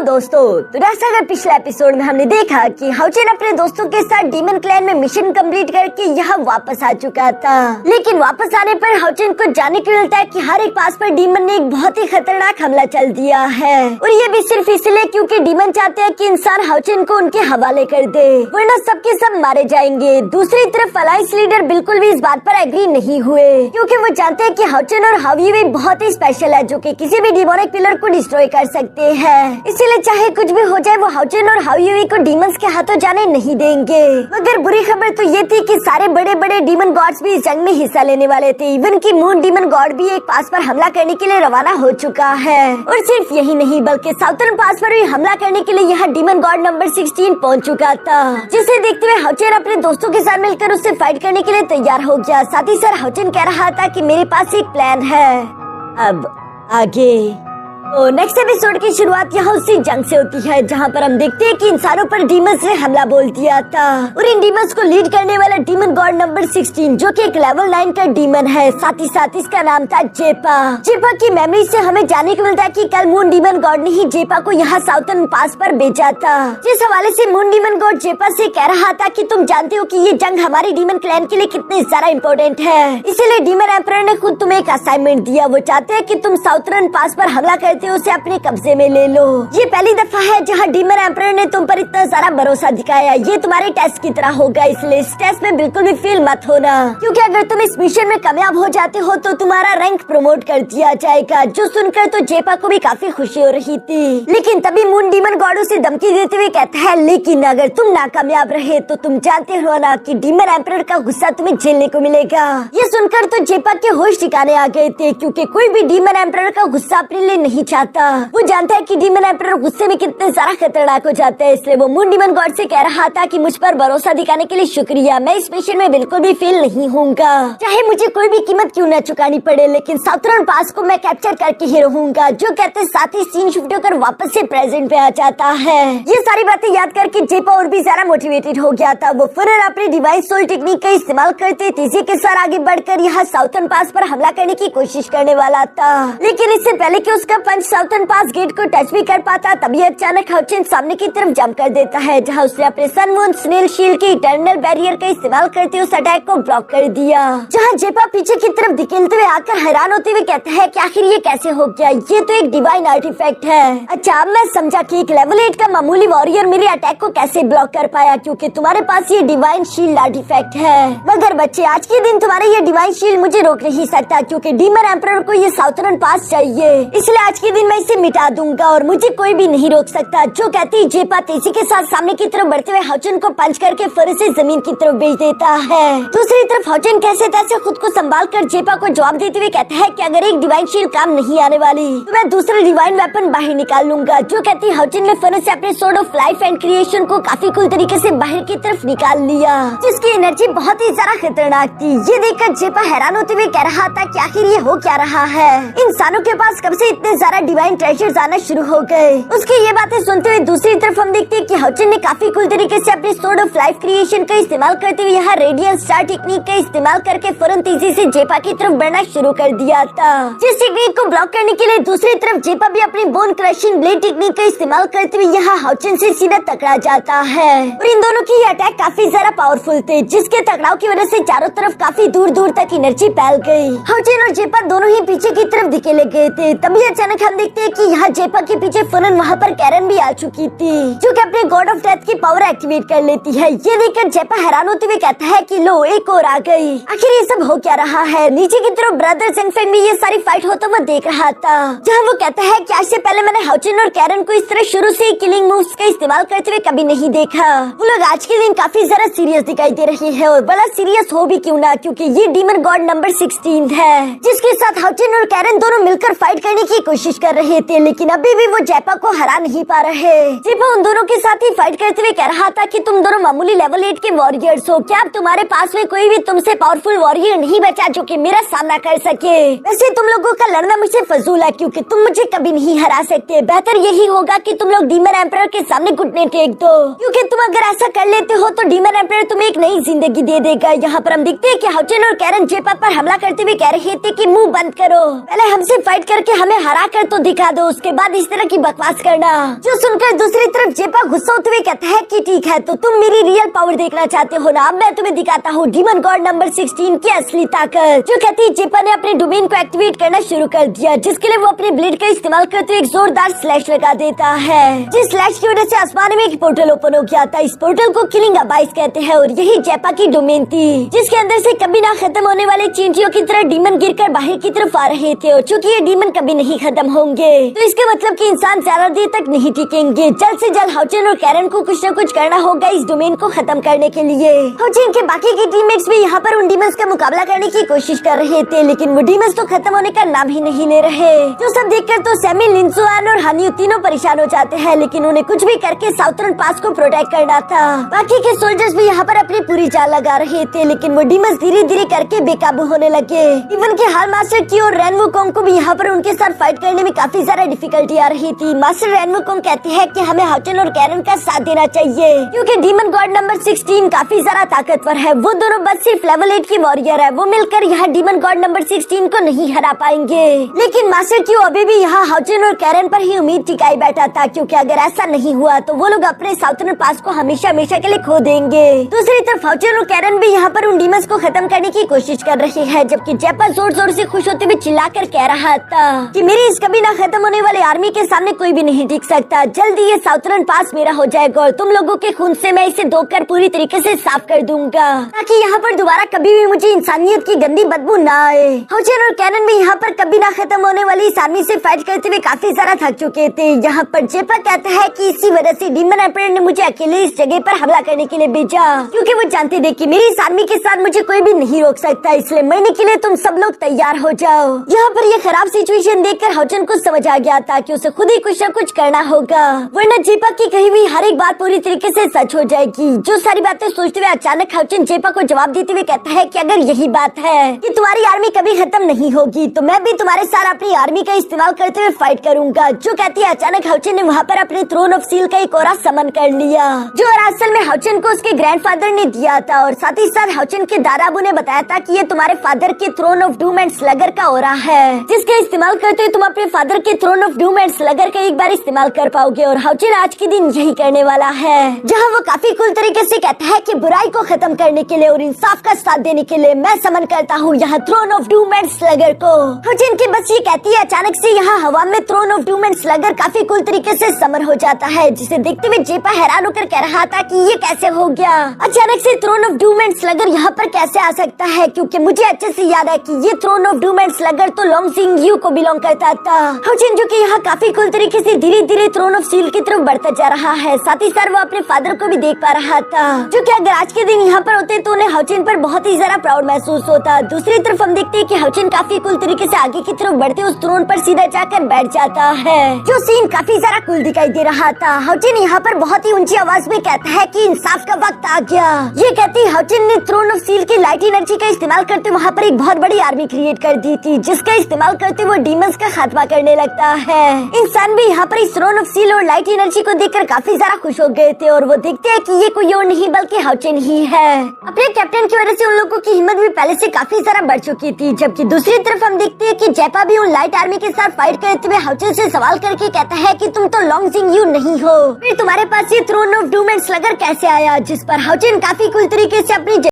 दोस्तों, तो जैसा अगर पिछले एपिसोड में हमने देखा कि हाउचेन अपने दोस्तों के साथ डीमन क्लैन में मिशन कंप्लीट करके यहाँ वापस आ चुका था। लेकिन वापस आने पर हाउचेन को जानने को मिलता है कि हर एक पास पर डीमन ने एक बहुत ही खतरनाक हमला चल दिया है, और ये भी सिर्फ इसलिए क्योंकि डीमन चाहते हैं कि इंसान हाउचेन को उनके हवाले कर दे, वरना सबके सब मारे जाएंगे। दूसरी तरफ अलायंस लीडर बिल्कुल भी इस बात पर एग्री नहीं हुए, क्योंकि वो जानते हैं कि हाउचेन और हावी बहुत ही स्पेशल है, जो कि किसी भी डिमोनिक पिलर को डिस्ट्रॉय कर सकते हैं। इसीलिए चाहे कुछ भी हो जाए वो हाउचेन और हावी को डीमंस के हाथों जाने नहीं देंगे। मगर बुरी खबर तो ये थी कि सारे बड़े बड़े डीमन गॉड्स भी इस जंग में हिस्सा लेने वाले थे। इवन की मून डीमन गॉड भी एक पास पर हमला करने के लिए रवाना हो चुका है, और सिर्फ यही नहीं बल्कि साउथर्न पास पर भी हमला करने के लिए यह डीमन गॉड नंबर 16 पहुंच चुका था, जिसे देखते हुए हाउचेन अपने दोस्तों के साथ मिलकर उससे फाइट करने के लिए तैयार हो गया। साथ ही सर हाउचेन कह रहा था कि मेरे पास एक प्लान है। अब आगे तो नेक्स्ट एपिसोड की शुरुआत यहाँ उसी जंग से होती है, जहाँ पर हम देखते हैं कि इंसानों पर डीमंस ने हमला बोल दिया था, और इन डीमंस को लीड करने वाला डीमन गॉड नंबर 16 जो कि एक लेवल 9 का डीमन है। साथ ही साथ इसका नाम था जेपा। जेपा की मेमोरी से हमें जानने को मिलता है कि कल मून डीमन गॉड ने ही जेपा को यहाँ साउथर्न पास पर भेजा था, जिस हवाले से मून डीमन गॉड जेपा से कह रहा था कि तुम जानते हो कि ये जंग हमारी डीमन क्लैन के लिए कितनी ज्यादा इम्पोर्टेंट है, इसीलिए डीमन एम्परर ने खुद तुम्हें एक असाइनमेंट दिया। वो चाहते हैं कि तुम साउथर्न पास पर हमला करते हो उसे अपने कब्जे में ले लो। ये पहली दफा है जहाँ डीमन एम्परर ने तुम पर इतना सारा भरोसा दिखाया। ये तुम्हारे टेस्ट की तरह होगा, इसलिए इस टेस्ट में बिल्कुल भी फेल मत होना, क्योंकि अगर तुम इस मिशन में कामयाब हो जाते हो तो तुम्हारा रैंक प्रमोट कर दिया जाएगा। जो सुनकर तो जेपा को भी काफी खुशी हो रही थी, लेकिन तभी मून डीमन गॉड उसे धमकी देते हुए कहता है, लेकिन अगर तुम नाकामयाब रहे तो तुम जानते हो ना कि डीमन एम्परर का गुस्सा तुम्हें झेलने को मिलेगा। ये सुनकर तो जेपा के होश ठिकाने आ गए थे, क्योंकि कोई भी डीमन एम्परर का गुस्सा अपने लिए नहीं चाहता। वो जानता है कि डीमन एम्परर गुस्से में कितने ज्यादा खतरनाक हो जाते हैं, इसलिए वो मून डीमन गॉड से कह रहा था कि मुझ पर भरोसा दिखाने के लिए शुक्रिया। मैं इस मिशन में बिल्कुल भी फेल नहीं होऊंगा, चाहे मुझे कोई भी कीमत क्यों न चुकानी पड़े, लेकिन साउथर्न पास को मैं कैप्चर करके ही रहूंगा। जो कहते साथ ही सीन शिफ्ट होकर वापस से प्रेजेंट पे आ जाता है। ये सारी बातें याद करके जेपा और भी ज्यादा मोटिवेटेड हो गया था। वो फौरन अपनी डिवाइन सोल टेक्निक का इस्तेमाल करते तेजी के साथ आगे बढ़कर यहाँ साउथर्न पास पर हमला करने की कोशिश करने वाला था, लेकिन इससे पहले कि उसका पंच साउथर्न पास गेट को टच भी कर पाता तभी अचानक हाउचेन सामने की तरफ जंप कर देता है, जहां उसने अपने सनमून स्नेल शील्ड के इटर्नल बैरियर का इस्तेमाल करते हुए उस अटैक को ब्लॉक कर दिया। जहां जेपा पीछे की तरफ धकेलते हुए आकर हैरान होते हुए कहता है कि आखिर ये कैसे हो गया, ये तो एक डिवाइन आर्टिफैक्ट है। अच्छा, अब मैं समझा कि एक लेवल 8 का मामूली वॉरियर मेरे अटैक को कैसे ब्लॉक कर पाया, क्योंकि तुम्हारे पास ये डिवाइन शील्ड आर्टिफैक्ट है। मगर बच्चे, आज के दिन तुम्हारे ये डिवाइन शील्ड मुझे रोक नहीं सकता, क्योंकि डीमन एम्परर को ये साउथर्न पास चाहिए, इसलिए आज के दिन मैं इसे मिटा दूंगा और मुझे कोई भी नहीं रोक सकता। जो कहती जेपा तेजी के साथ सामने की तरफ बढ़ते हुए हाउचेन को पंच करके फिर से जमीन की तरफ भेज देता है। दूसरी तरफ हाउचेन कैसे तैसे खुद को संभाल कर जेपा को जवाब देते हुए कहता है कि अगर एक डिवाइन शील्ड काम नहीं आने वाली तो मैं दूसरा डिवाइन वेपन बाहर निकाल लूंगा। जो कहती हाउचेन ने फिर से अपने sword of life and creation को काफी कूल तरीके से बाहर की तरफ निकाल लिया, जिसकी एनर्जी बहुत ही ज्यादा खतरनाक थी। ये देखकर जेपा हैरान होते हुए कह रहा था कि आखिर ये हो क्या रहा है, इंसानों के पास कब से इतने ज्यादा डिवाइन ट्रेजर्स आना शुरू हो गए। उसकी ये बातें सुनते हुए दूसरी तरफ हम देखते हैं कि हाउचेन ने काफी कूल तरीके से अपने सोर्ड ऑफ लाइफ क्रिएशन का इस्तेमाल करते हुए यहाँ रेडियंट स्टार टेक्निक का इस्तेमाल करके फौरन तेजी से जेपा की तरफ बढ़ना शुरू कर दिया था। जिस टेक्निक को ब्लॉक करने के लिए दूसरी तरफ जेपा भी अपनी बोन क्रशिंग ब्लेड टेक्निक का इस्तेमाल करते हुए यहाँ हाउचेन से सीधा टकरा जाता है, और इन दोनों की अटैक काफी ज्यादा पावरफुल थे, जिसके टकराव की वजह से चारों तरफ काफी दूर दूर तक एनर्जी फैल गई। हाउचेन और जेपा दोनों ही पीछे की तरफ धकेले गए थे। तभी अचानक हम देखते हैं कि यहाँ जेपा के पीछे फौरन वहाँ पर कैरन भी आ चुकी थी, जो कि अपने गॉड ऑफ डेथ की पावर एक्टिवेट कर लेती है। ये देखकर जेपा हैरान होते हुए कहता है कि लो, एक और आ गई। आखिर ये सब हो क्या रहा है। नीचे की तरफ ब्रदर जंगफेंग भी ये सारी फाइट होता हुआ देख रहा था, जहाँ वो कहता है कि आज से पहले मैंने हाउचेन और कैरन को इस तरह शुरू से किलिंग मूव्स का इस्तेमाल करते हुए कभी नहीं देखा। वो लोग आज के दिन काफी ज्यादा सीरियस दिखाई दे रहे हैं, और बड़ा सीरियस हो भी क्यों ना, क्योंकि ये डीमन गॉड नंबर 16 है, जिसके साथ हाउचेन और कैरन दोनों मिलकर फाइट करने की कोशिश कर रहे थे, लेकिन अभी भी वो जेपा को हरा नहीं पा रहे। जेपा उन दोनों के साथ ही फाइट करते हुए कह रहा था कि तुम दोनों मामूली लेवल 8 के वॉरियर्स हो, क्या अब तुम्हारे पास में कोई भी तुमसे पावरफुल वॉरियर नहीं बचा जो कि मेरा सामना कर सके। वैसे तुम लोगों का लड़ना मुझसे फजूल है, क्योंकि तुम मुझे कभी नहीं हरा सकते। बेहतर यही होगा कि तुम लोग डीमन एम्परर के सामने घुटने टेक दो, क्योंकि तुम अगर ऐसा कर लेते हो तो डीमन एम्परर तुम्हें एक नई जिंदगी दे देगा। यहाँ पर हम देखते हैं कि हाउचेन और कैरन जेपा पर हमला करते हुए कह रहे थे कि मुंह बंद करो, पहले हमसे फाइट करके हमें हरा कर कर तो दिखा दो, उसके बाद इस तरह की बकवास करना। जो सुनकर दूसरी तरफ जेपा गुस्सा होते हुए कहता है कि ठीक है, तो तुम मेरी रियल पावर देखना चाहते हो ना, अब मैं तुम्हें दिखाता हूँ डीमन गॉड नंबर 16 की असली ताकत। जो कहती है जेपा ने अपने डोमेन को एक्टिवेट करना शुरू कर दिया, जिसके लिए वो अपने ब्लेड का इस्तेमाल करते हुए एक जोरदार स्लैश लगा देता है, जिस स्लैश की वजह से आसमान में एक पोर्टल ओपन हो गया था। इस पोर्टल को किलिंग अबाइस कहते हैं और यही जेपा की डोमेन थी, जिसके अंदर से कभी ना खत्म होने वाले चींटियों की तरह डीमन गिरकर बाहर की तरफ आ रहे थे। और चूंकि ये डीमन कभी नहीं खत्म होंगे, तो इसका मतलब कि इंसान ज्यादा देर तक नहीं टिकेंगे। जल्द से जल्द हाउचेन और कैरन को कुछ न कुछ करना होगा इस डोमेन को खत्म करने के लिए। हाउचेन के बाकी के टीममेट्स भी यहाँ पर उन डीमंस का मुकाबला करने की कोशिश कर रहे थे, लेकिन वो डीमंस तो खत्म होने का नाम ही नहीं ले रहे। जो सब देखकर तो सैमी, लिंसुआन और हानियो तीनों परेशान हो जाते हैं, लेकिन उन्हें कुछ भी करके साउथर्न पास को प्रोटेक्ट करना था। बाकी के सोल्जर्स भी यहाँ पर अपनी पूरी जान लगा रहे थे, लेकिन वो डीमंस धीरे धीरे करके बेकाबू होने लगे। इवन के हाल मास्टर की और रेनवो कोंग को भी यहाँ पर उनके साथ फाइट करने में काफी ज्यादा डिफिकल्टी आ रही थी। मास्टर रेनवो कोंग कहते हैं कि हमें हाउचेन और कैरन का साथ देना चाहिए, क्योंकि डीमन गॉड नंबर 16 काफी ज्यादा ताकतवर है। वो दोनों बस सिर्फ लेवल 8 की वॉरियर है, वो मिलकर यहाँ डीमन गॉड नंबर 16 को नहीं हरा पाएंगे। लेकिन मास्टर क्यू अभी भी यहाँ हाउचेन और कैरन पर ही उम्मीद टिकाई बैठा था, क्योंकि अगर ऐसा नहीं हुआ तो वो लोग अपने साउथर्न पास को हमेशा हमेशा के लिए खो देंगे। दूसरी तरफ हाउचेन और कैरन भी यहाँ पर उन डीमंस को खत्म करने की कोशिश कर रहे हैं, जबकि जेपा जोर जोर से खुश होते हुए चिल्लाकर कह रहा था कि मेरी इस कभी ना खत्म होने वाले आर्मी के सामने कोई भी नहीं टिक सकता। जल्दी ये साउथर्न पास मेरा हो जाएगा और तुम लोगों के खून से मैं इसे धोकर पूरी तरीके से साफ कर दूंगा, ताकि यहाँ पर दोबारा कभी भी मुझे इंसानियत की गंदी बदबू ना आए। हाउचेन और कैरन भी यहाँ पर कभी ना खत्म होने वाली इस आर्मी से फाइट करते हुए काफी ज्यादा थक चुके थे। यहाँ पर जेपा कहता है कि इसी वजह से डीमन एम्परर ने मुझे अकेले इस जगह पर हमला करने के लिए भेजा, क्योंकि वो जानते थे कि मेरी इस आर्मी के साथ मुझे कोई भी नहीं रोक सकता, इसलिए मरने के लिए तुम सब लोग तैयार हो जाओ। यहाँ पर ये खराब सिचुएशन देखकर हाउचेन को समझ आ गया था कि उसे खुद ही कुछ न कुछ करना होगा, वरना जेपा की कही हुई हर एक बात पूरी तरीके से सच हो जाएगी। जो सारी बातें सोचते हुए अचानक हाउचेन जेपा को जवाब देते हुए कहता है कि अगर यही बात है कि तुम्हारी आर्मी कभी खत्म नहीं होगी, तो मैं भी तुम्हारे साथ अपनी आर्मी का इस्तेमाल करते हुए फाइट करूंगा। जो कहती है अचानक हाउचेन ने वहाँ पर अपने थ्रोन ऑफ सील का एक ऑरा समन कर लिया, जो असल में हाउचेन को उसके ग्रैंडफादर ने दिया था, और साथ ही साथ हाउचेन के दादाबू ने बताया था कि ये तुम्हारे फादर के थ्रोन ऑफ डूम एंड स्लगर का ऑरा है, जिसका इस्तेमाल करते हुए तुम अपने फादर के थ्रोन ऑफ डूम एंड स्लगर का एक बार इस्तेमाल कर पाओगे। और हाउचेन आज के दिन यही करने वाला है, जहाँ वो काफी कूल तरीके से कहता है कि बुराई को खत्म करने के लिए और इंसाफ का साथ देने के लिए मैं समन करता हूँ यहाँ थ्रोन ऑफ डूम एंड स्लगर को। हाउचेन की बस ये कहती है, अचानक से यहाँ हवा में थ्रोन ऑफ डूम एंड स्लगर काफी कूल तरीके से समर हो जाता है, जिसे देखते हुए जेपा हैरान होकर कह रहा था कि ये कैसे हो गया, अचानक से थ्रोन ऑफ डूम एंड स्लगर यहाँ पर कैसे आ सकता है, क्योंकि मुझे अच्छे से याद है कि ये थ्रोन ऑफ डूम एंड स्लगर तो लॉन्ग सिंग यू को बिलोंग करता था। हाउचेन जो कि यहाँ काफी कूल तरीके से धीरे धीरे थ्रोन ऑफ सील की तरफ बढ़ता जा रहा है, साथ ही साथ वो अपने फादर को भी देख पा रहा था, जो कि अगर आज के दिन यहाँ पर होते तो उन्हें हाउचेन पर बहुत ही ज्यादा प्राउड महसूस होता। दूसरी तरफ हम देखते हैं कि हाउचेन काफी कूल तरीके से आगे की तरफ बढ़ते उस थ्रोन पर सीधा जाकर बैठ जाता है, जो सीन काफी ज्यादा कूल दिखाई दे रहा था। हाउचेन यहाँ पर बहुत ही ऊंची आवाज में कहता है कि इंसाफ का वक्त आ गया। ये कहती हाउचेन ने थ्रोन ऑफ सील की लाइट एनर्जी का इस्तेमाल करते वहाँ पर एक बहुत बड़ी आर्मी क्रिएट कर दी थी, जिसका इस्तेमाल करते वो डीमंस का खात्मा करने लगता है। इंसान भी यहाँ पर इस थ्रोन ऑफ सील और लाइट एनर्जी को देखकर काफी ज्यादा खुश हो गए थे, और वो देखते हैं कि ये कोई और नहीं बल्कि हाउचेन ही है। अपने कैप्टन की वजह से उन लोगों की हिम्मत भी पहले से काफी ज्यादा बढ़ चुकी थी, जबकि दूसरी तरफ हम देखते हैं कि जेपा भी उन लाइट आर्मी के साथ फाइट करते हुए हाउचेन से सवाल करके कहता है कि तुम तो लॉन्ग सिंग यू नहीं हो, फिर तुम्हारे पास ये थ्रोन ऑफ डूम एंड स्लगर कैसे आया, जिस पर हाउचेन काफी कूल तरीके से अपनी